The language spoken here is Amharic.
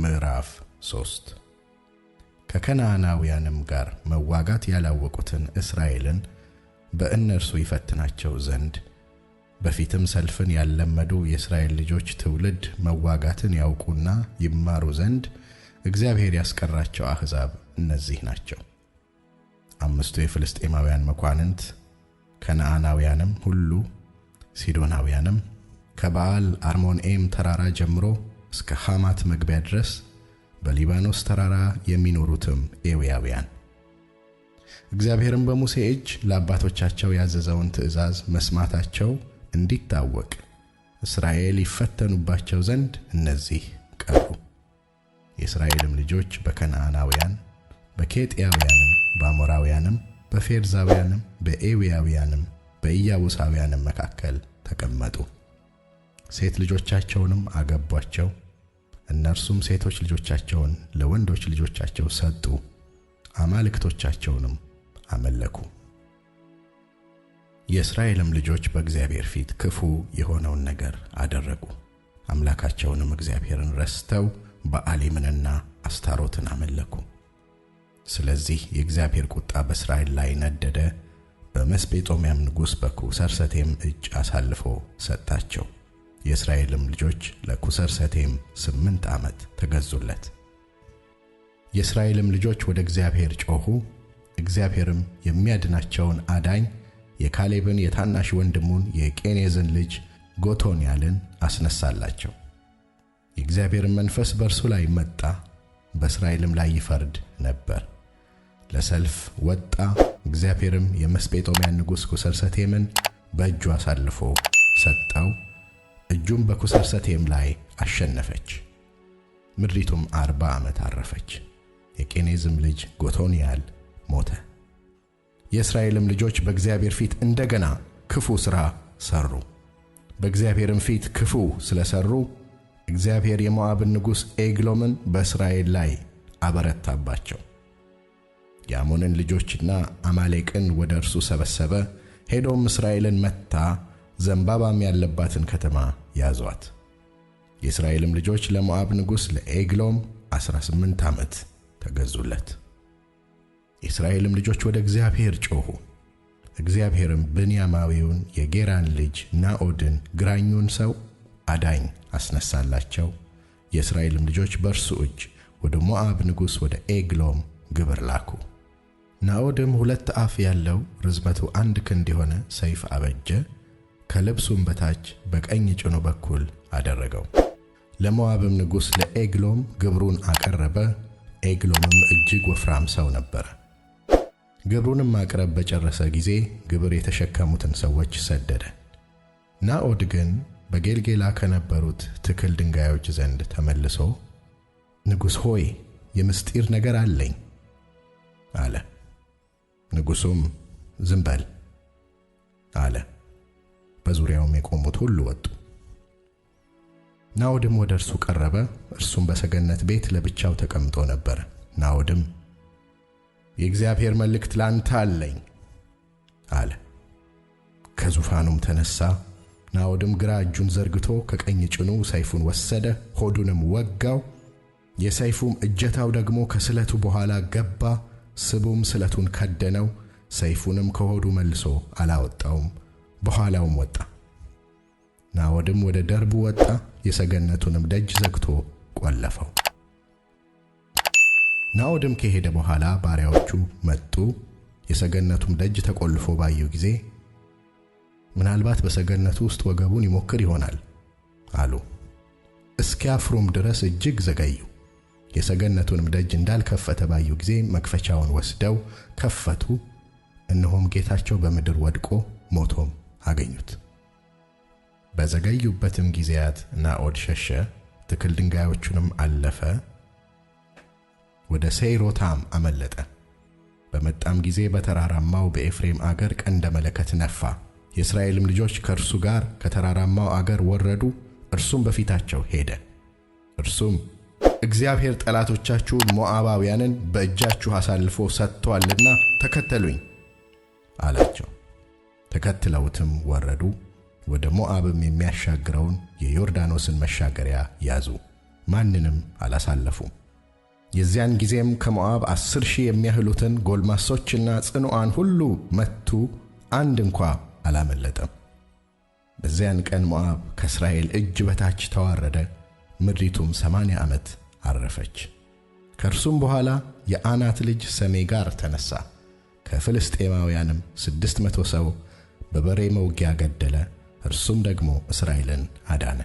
ምዕራፍ 3 ከከነዓናውያንም ጋር መዋጋት ያላወቁትን እስራኤልን በእነርሱ ይፈትናቸው ዘንድ በፊትም ሰልፍን ያለመዱ የእስራኤል ልጆች ትውልድ መዋጋትን ያውቁና ይማሩ ዘንድ እግዚአብሔር ያስቀራቸው አሕዛብ እነዚህ ናቸው። 5 የፍልስጤማውያን መኳንንት፣ ከነዓናውያንም ሁሉ፣ ሲዶናውያንም ከበዓል አርሞንዔም ተራራ ጀምሮ እስከ ሐማት መግቢያ ድረስ በሊባኖስ ተራራ የሚኖሩትም ኤዊያውያን። እግዚአብሔርም በሙሴ እጅ ለአባቶቻቸው ያዘዘውን ትእዛዝ መስማታቸው እንዲታወቅ እስራኤል ይፈተኑባቸው ዘንድ እነዚህ ቀሩ። የእስራኤልም ልጆች በከነዓናውያን፣ በኬጢያውያንም፣ በአሞራውያንም፣ በፌርዛውያንም፣ በኤዊያውያንም፣ በኢያቡሳውያንም መካከል ተቀመጡ። ሴት ልጆቻቸውንም አገቧቸው። እነርሱም ሴቶች ልጆቻቸውን ለወንዶች ልጆቻቸው ሰጡ፣ አማልክቶቻቸውንም አመለኩ። የእስራኤልም ልጆች በእግዚአብሔር ፊት ክፉ የሆነውን ነገር አደረጉ። አምላካቸውንም እግዚአብሔርን ረስተው በኣሊምንና አስታሮትን አመለኩ። ስለዚህ የእግዚአብሔር ቁጣ በእስራኤል ላይ ነደደ። በመስጴጦምያም ንጉሥ በኩሰርሰቴም እጅ አሳልፎ ሰጣቸው። የእስራኤልም ልጆች ለኩሰርሰቴም 8 ዓመት ተገዙለት። የእስራኤልም ልጆች ወደ እግዚአብሔር ጮኹ። እግዚአብሔርም የሚያድናቸውን አዳኝ የካሌብን የታናሽ ወንድሙን የቄኔዝን ልጅ ጎቶንያልን አስነሳላቸው። የእግዚአብሔርም መንፈስ በእርሱ ላይ መጣ፣ በእስራኤልም ላይ ይፈርድ ነበር። ለሰልፍ ወጣ። እግዚአብሔርም የመስጴጦምያን ንጉሥ ኩሰርሰቴምን በእጁ አሳልፎ ሰጠው። እጁም በኩሰርሰቴም ላይ አሸነፈች። ምድሪቱም 40 ዓመት አረፈች። የቄኔዝም ልጅ ጎቶንያል ሞተ። የእስራኤልም ልጆች በእግዚአብሔር ፊት እንደገና ክፉ ሥራ ሠሩ። በእግዚአብሔርም ፊት ክፉ ስለሠሩ እግዚአብሔር የሞዓብን ንጉሥ ኤግሎምን በእስራኤል ላይ አበረታባቸው። የአሞንን ልጆችና አማሌቅን ወደ እርሱ ሰበሰበ። ሄዶም እስራኤልን መታ፣ ዘንባባም ያለባትን ከተማ ያዟት። የእስራኤልም ልጆች ለሞዓብ ንጉሥ ለኤግሎም 18 ዓመት ተገዙለት። የእስራኤልም ልጆች ወደ እግዚአብሔር ጮኹ። እግዚአብሔርም ብንያማዊውን የጌራን ልጅ ናዖድን ግራኙን ሰው አዳኝ አስነሳላቸው። የእስራኤልም ልጆች በእርሱ እጅ ወደ ሞዓብ ንጉሥ ወደ ኤግሎም ግብር ላኩ። ናዖድም 2 አፍ ያለው ርዝመቱ 1 ክንድ የሆነ ሰይፍ አበጀ። ከልብሱም በታች በቀኝ ጭኑ በኩል አደረገው። ለሞዓብም ንጉሥ ለኤግሎም ግብሩን አቀረበ። ኤግሎምም እጅግ ወፍራም ሰው ነበረ። ግብሩንም ማቅረብ በጨረሰ ጊዜ ግብር የተሸከሙትን ሰዎች ሰደደ። ናዖድ ግን በጌልጌላ ከነበሩት ትክል ድንጋዮች ዘንድ ተመልሶ ንጉሥ ሆይ የምስጢር ነገር አለኝ አለ። ንጉሡም ዝም በል አለ። በዙሪያውም የቆሙት ሁሉ ወጡ። ናዖድም ወደ እርሱ ቀረበ። እርሱም በሰገነት ቤት ለብቻው ተቀምጦ ነበር። ናዖድም የእግዚአብሔር መልእክት ላንተ አለኝ አለ። ከዙፋኑም ተነሣ። ናዖድም ግራ እጁን ዘርግቶ ከቀኝ ጭኑ ሰይፉን ወሰደ፣ ሆዱንም ወጋው። የሰይፉም እጀታው ደግሞ ከስለቱ በኋላ ገባ። ስቡም ስለቱን ከደነው። ሰይፉንም ከሆዱ መልሶ አላወጣውም፣ በኋላውም ወጣ። ናዖድም ወደ ደርቡ ወጣ፣ የሰገነቱንም ደጅ ዘግቶ ቆለፈው። ናዖድም ከሄደ በኋላ ባሪያዎቹ መጡ። የሰገነቱም ደጅ ተቆልፎ ባዩ ጊዜ ምናልባት በሰገነቱ ውስጥ ወገቡን ይሞክር ይሆናል አሉ። እስኪያፍሩም ድረስ እጅግ ዘገዩ። የሰገነቱንም ደጅ እንዳልከፈተ ባዩ ጊዜ መክፈቻውን ወስደው ከፈቱ። እነሆም ጌታቸው በምድር ወድቆ ሞቶም አገኙት። በዘገዩበትም ጊዜያት ናዖድ ሸሸ፣ ትክል ድንጋዮቹንም አለፈ፣ ወደ ሴይሮታም አመለጠ። በመጣም ጊዜ በተራራማው በኤፍሬም አገር ቀንደ መለከት ነፋ። የእስራኤልም ልጆች ከእርሱ ጋር ከተራራማው አገር ወረዱ። እርሱም በፊታቸው ሄደ። እርሱም እግዚአብሔር ጠላቶቻችሁን ሞዓባውያንን በእጃችሁ አሳልፎ ሰጥቶአልና ተከተሉኝ አላቸው። ተከትለውትም ወረዱ። ወደ ሞዓብም የሚያሻግረውን የዮርዳኖስን መሻገሪያ ያዙ። ማንንም አላሳለፉም። የዚያን ጊዜም ከሞዓብ 10,000 የሚያህሉትን ጎልማሶችና ጽኑዓን ሁሉ መቱ፣ አንድ እንኳ አላመለጠም። በዚያን ቀን ሞዓብ ከእስራኤል እጅ በታች ተዋረደ፣ ምድሪቱም 80 ዓመት አረፈች። ከእርሱም በኋላ የአናት ልጅ ሰሜጋር ተነሣ፣ ከፍልስጤማውያንም 600 ሰው በበሬ መውጊያ ገደለ። እርሱም ደግሞ እስራኤልን አዳነ።